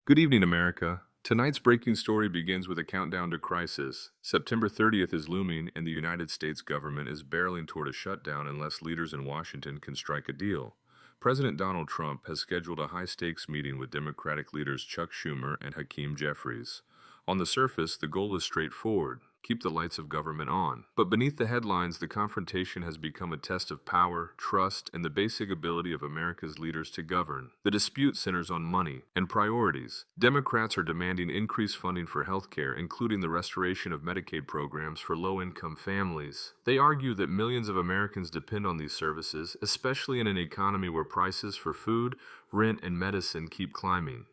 Good evening, America. Tonight's breaking story begins with a countdown to crisis. September 30th is looming, and the United States government is barreling toward a shutdown unless leaders in Washington can strike a deal. President Donald Trump has scheduled a high-stakes meeting with Democratic leaders Chuck Schumer and Hakeem Jeffries. On the surface, the goal is straightforward: keep the lights of government on. But beneath the headlines, the confrontation has become a test of power, trust, and the basic ability of America's leaders to govern. The dispute centers on money and priorities. Democrats are demanding increased funding for health care, including the restoration of Medicaid programs for low-income families. They argue that millions of Americans depend on these services, especially in an economy where prices for food, rent, and medicine keep climbing.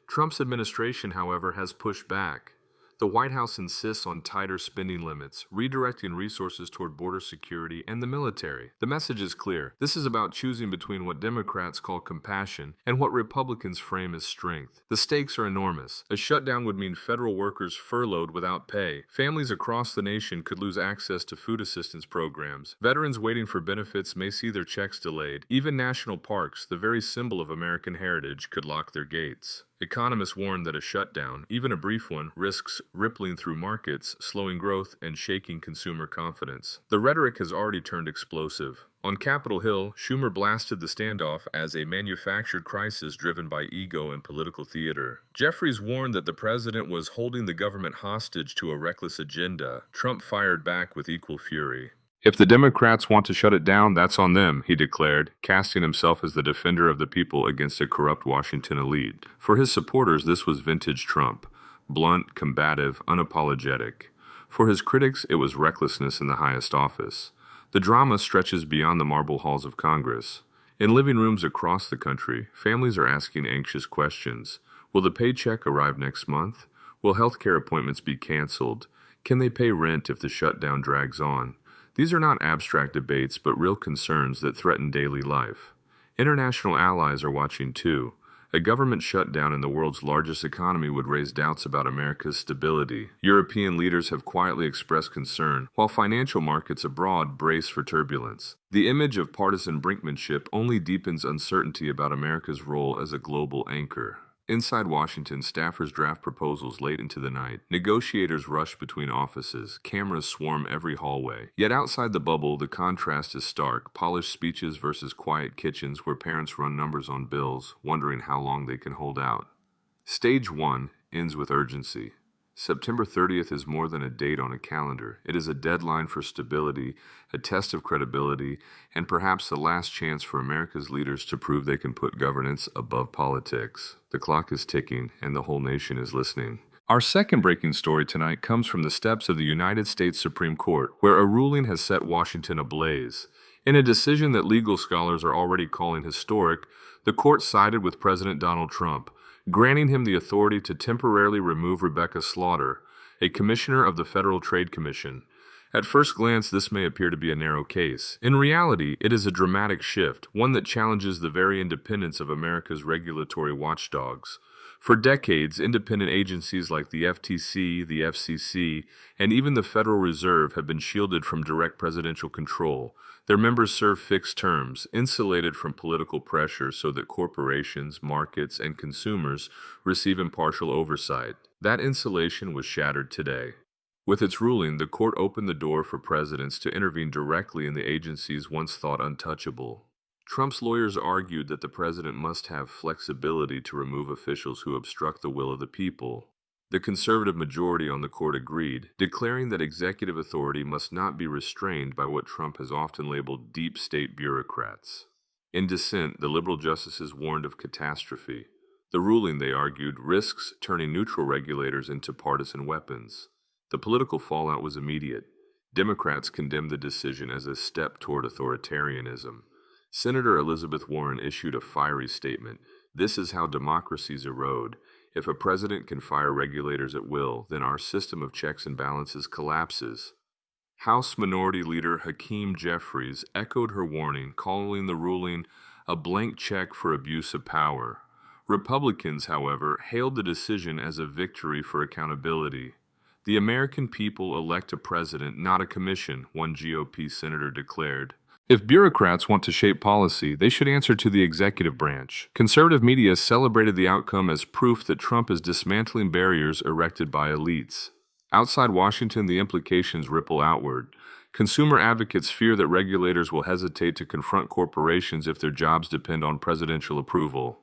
Trump's administration, however, has pushed back. The White House insists on tighter spending limits, redirecting resources toward border security and the military. The message is clear. This is about choosing between what Democrats call compassion and what Republicans frame as strength. The stakes are enormous. A shutdown would mean federal workers furloughed without pay. Families across the nation could lose access to food assistance programs. Veterans waiting for benefits may see their checks delayed. Even national parks, the very symbol of American heritage, could lock their gates. Economists warn that a shutdown, even a brief one, risks rippling through markets, slowing growth, and shaking consumer confidence. The rhetoric has already turned explosive. On Capitol Hill, Schumer blasted the standoff as a manufactured crisis driven by ego and political theater. Jeffries warned that the president was holding the government hostage to a reckless agenda. Trump fired back with equal fury. If the Democrats want to shut it down, that's on them, he declared, casting himself as the defender of the people against a corrupt Washington elite. For his supporters, this was vintage Trump: blunt, combative, unapologetic. For his critics, it was recklessness in the highest office. The drama stretches beyond the marble halls of Congress. In living rooms across the country, families are asking anxious questions. Will the paycheck arrive next month? Will healthcare appointments be canceled? Can they pay rent if the shutdown drags on? These are not abstract debates, but real concerns that threaten daily life. International allies are watching too. A government shutdown in the world's largest economy would raise doubts about America's stability. European leaders have quietly expressed concern, while financial markets abroad brace for turbulence. The image of partisan brinkmanship only deepens uncertainty about America's role as a global anchor. Inside Washington, staffers draft proposals late into the night. Negotiators rush between offices. Cameras swarm every hallway. Yet outside the bubble, the contrast is stark. Polished speeches versus quiet kitchens where parents run numbers on bills, wondering how long they can hold out. Stage 1 ends with urgency. September 30th is more than a date on a calendar. It is a deadline for stability, a test of credibility, and perhaps the last chance for America's leaders to prove they can put governance above politics. The clock is ticking, and the whole nation is listening. Our second breaking story tonight comes from the steps of the United States Supreme Court, where a ruling has set Washington ablaze. In a decision that legal scholars are already calling historic, the court sided with President Donald Trump, granting him the authority to temporarily remove Rebecca Slaughter, a commissioner of the Federal Trade Commission. At first glance, this may appear to be a narrow case. In reality, it is a dramatic shift, one that challenges the very independence of America's regulatory watchdogs. For decades, independent agencies like the FTC, the FCC, and even the Federal Reserve have been shielded from direct presidential control. Their members serve fixed terms, insulated from political pressure so that corporations, markets, and consumers receive impartial oversight. That insulation was shattered today. With its ruling, the court opened the door for presidents to intervene directly in the agencies once thought untouchable. Trump's lawyers argued that the president must have flexibility to remove officials who obstruct the will of the people. The conservative majority on the court agreed, declaring that executive authority must not be restrained by what Trump has often labeled deep state bureaucrats. In dissent, the liberal justices warned of catastrophe. The ruling, they argued, risks turning neutral regulators into partisan weapons. The political fallout was immediate. Democrats condemned the decision as a step toward authoritarianism. Senator Elizabeth Warren issued a fiery statement: "This is how democracies erode. If a president can fire regulators at will, then our system of checks and balances collapses." House Minority Leader Hakeem Jeffries echoed her warning, calling the ruling a blank check for abuse of power. Republicans, however, hailed the decision as a victory for accountability. "The American people elect a president, not a commission," one GOP senator declared. If bureaucrats want to shape policy, they should answer to the executive branch. Conservative media celebrated the outcome as proof that Trump is dismantling barriers erected by elites. Outside Washington, the implications ripple outward. Consumer advocates fear that regulators will hesitate to confront corporations if their jobs depend on presidential approval.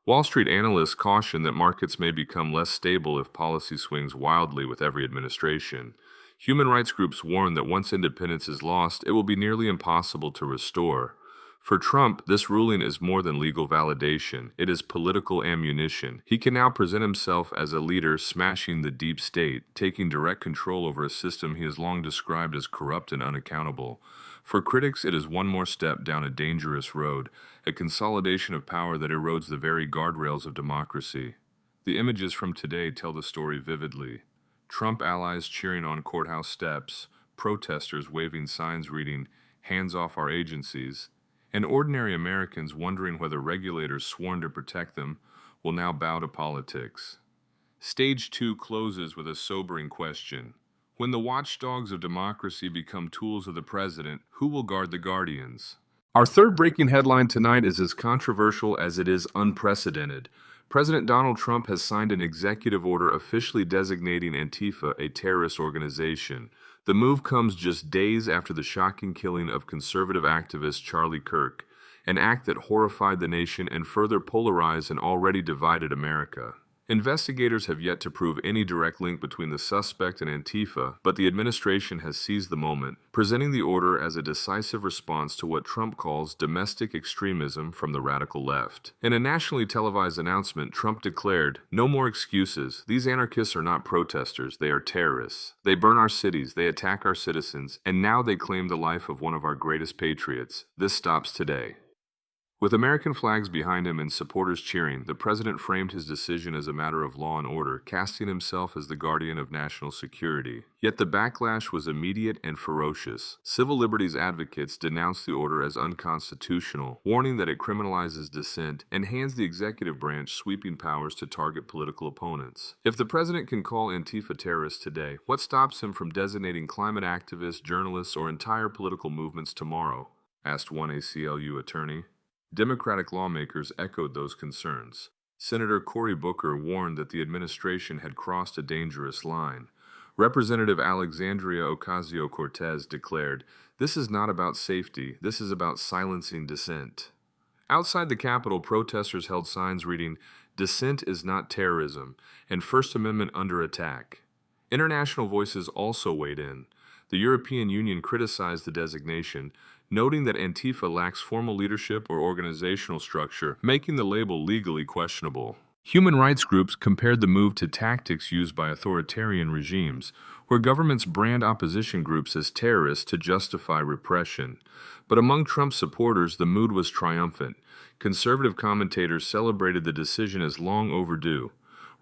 Wall Street analysts caution that markets may become less stable if policy swings wildly with every administration. Human rights groups warn that once independence is lost, it will be nearly impossible to restore. For Trump, this ruling is more than legal validation. It is political ammunition. He can now present himself as a leader smashing the deep state, taking direct control over a system he has long described as corrupt and unaccountable. For critics, it is one more step down a dangerous road, a consolidation of power that erodes the very guardrails of democracy. The images from today tell the story vividly. Trump allies cheering on courthouse steps, protesters waving signs reading, "Hands off our agencies," and ordinary Americans wondering whether regulators sworn to protect them will now bow to politics. Stage 2 closes with a sobering question. When the watchdogs of democracy become tools of the president, who will guard the guardians? Our third breaking headline tonight is as controversial as it is unprecedented. President Donald Trump has signed an executive order officially designating Antifa a terrorist organization. The move comes just days after the shocking killing of conservative activist Charlie Kirk, an act that horrified the nation and further polarized an already divided America. Investigators have yet to prove any direct link between the suspect and Antifa, but the administration has seized the moment, presenting the order as a decisive response to what Trump calls domestic extremism from the radical left. In a nationally televised announcement, Trump declared, "No more excuses. These anarchists are not protesters, they are terrorists. They burn our cities, they attack our citizens, and now they claim the life of one of our greatest patriots. This stops today." With American flags behind him and supporters cheering, the president framed his decision as a matter of law and order, casting himself as the guardian of national security. Yet the backlash was immediate and ferocious. Civil liberties advocates denounced the order as unconstitutional, warning that it criminalizes dissent and hands the executive branch sweeping powers to target political opponents. If the president can call Antifa terrorists today, what stops him from designating climate activists, journalists, or entire political movements tomorrow? Asked one ACLU attorney. Democratic lawmakers echoed those concerns. Senator Cory Booker warned that the administration had crossed a dangerous line. Representative Alexandria Ocasio-Cortez declared, "This is not about safety, this is about silencing dissent." Outside the Capitol, protesters held signs reading, "Dissent is not terrorism," and First Amendment under attack. International voices also weighed in. The European Union criticized the designation, noting that Antifa lacks formal leadership or organizational structure, making the label legally questionable. Human rights groups compared the move to tactics used by authoritarian regimes, where governments brand opposition groups as terrorists to justify repression. But among Trump's supporters, the mood was triumphant. Conservative commentators celebrated the decision as long overdue.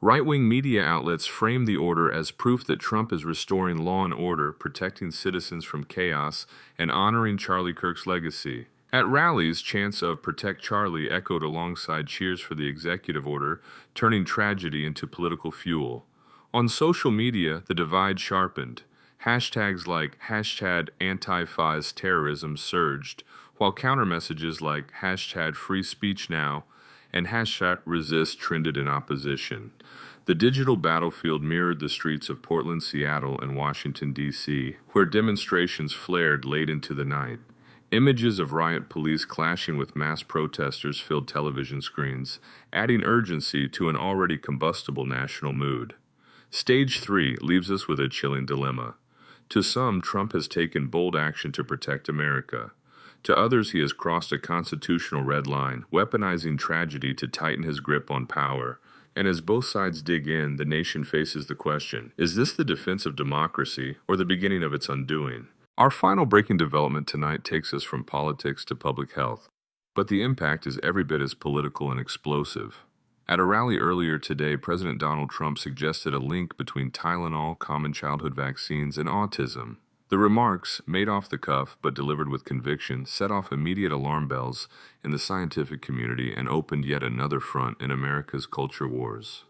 Right-wing media outlets framed the order as proof that Trump is restoring law and order, protecting citizens from chaos, and honoring Charlie Kirk's legacy. At rallies, chants of "Protect Charlie" echoed alongside cheers for the executive order, turning tragedy into political fuel. On social media, the divide sharpened. Hashtags like #Antifa terrorism surged, while counter-messages like #Free Speech Now and #Resist trended in opposition. The digital battlefield mirrored the streets of Portland, Seattle, and Washington, D.C., where demonstrations flared late into the night. Images of riot police clashing with mass protesters filled television screens, adding urgency to an already combustible national mood. Stage 3 leaves us with a chilling dilemma. To some, Trump has taken bold action to protect America. To others, he has crossed a constitutional red line, weaponizing tragedy to tighten his grip on power. And as both sides dig in, the nation faces the question, is this the defense of democracy or the beginning of its undoing? Our final breaking development tonight takes us from politics to public health, but the impact is every bit as political and explosive. At a rally earlier today, President Donald Trump suggested a link between Tylenol, common childhood vaccines, and autism. The remarks, made off the cuff but delivered with conviction, set off immediate alarm bells in the scientific community and opened yet another front in America's culture wars.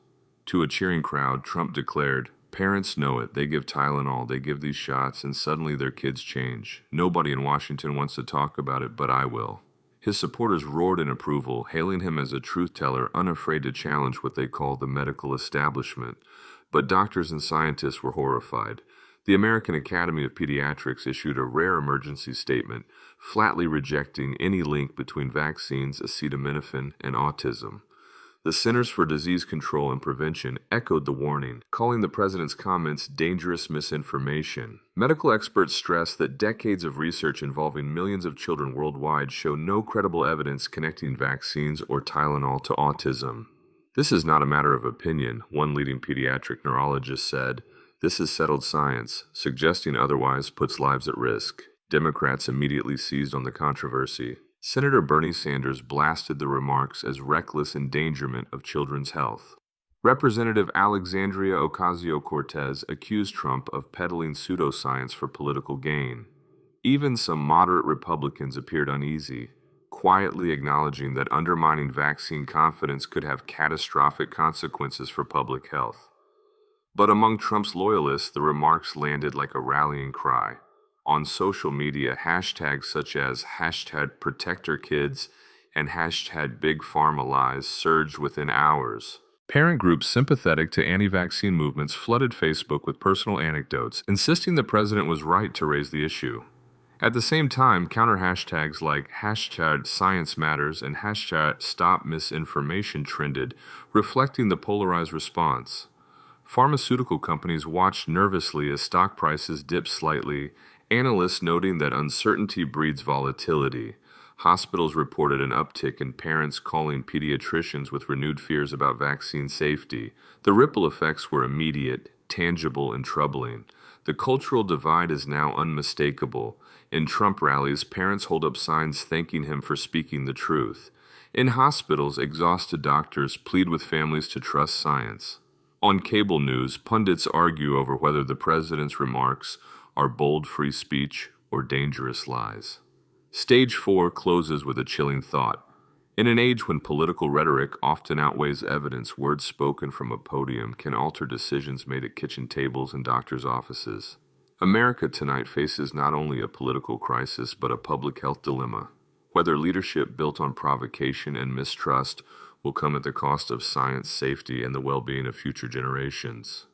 To a cheering crowd, Trump declared, Parents know it. They give Tylenol, they give these shots, and suddenly their kids change. Nobody in Washington wants to talk about it, but I will. His supporters roared in approval, hailing him as a truth-teller unafraid to challenge what they call the medical establishment. But doctors and scientists were horrified. The American Academy of Pediatrics issued a rare emergency statement, flatly rejecting any link between vaccines, acetaminophen, and autism. The Centers for Disease Control and Prevention echoed the warning, calling the president's comments dangerous misinformation. Medical experts stress that decades of research involving millions of children worldwide show no credible evidence connecting vaccines or Tylenol to autism. This is not a matter of opinion, one leading pediatric neurologist said. This is settled science. Suggesting otherwise puts lives at risk. Democrats immediately seized on the controversy. Senator Bernie Sanders blasted the remarks as reckless endangerment of children's health. Representative Alexandria Ocasio-Cortez accused Trump of peddling pseudoscience for political gain. Even some moderate Republicans appeared uneasy, quietly acknowledging that undermining vaccine confidence could have catastrophic consequences for public health. But among Trump's loyalists, the remarks landed like a rallying cry. On social media, hashtags such as #ProtectOurKids and #BigPharmaLies surged within hours. Parent groups sympathetic to anti-vaccine movements flooded Facebook with personal anecdotes, insisting the president was right to raise the issue. At the same time, counter hashtags like #ScienceMatters and #StopMisinformation trended, reflecting the polarized response. Pharmaceutical companies watched nervously as stock prices dipped slightly, analysts noting that uncertainty breeds volatility. Hospitals reported an uptick in parents calling pediatricians with renewed fears about vaccine safety. The ripple effects were immediate, tangible, and troubling. The cultural divide is now unmistakable. In Trump rallies, parents hold up signs thanking him for speaking the truth. In hospitals, exhausted doctors plead with families to trust science. On cable news, pundits argue over whether the president's remarks are bold free speech or dangerous lies. Stage 4 closes with a chilling thought. In an age when political rhetoric often outweighs evidence, words spoken from a podium can alter decisions made at kitchen tables and doctors' offices. America tonight faces not only a political crisis, but a public health dilemma. Whether leadership built on provocation and mistrust will come at the cost of science, safety, and the well-being of future generations.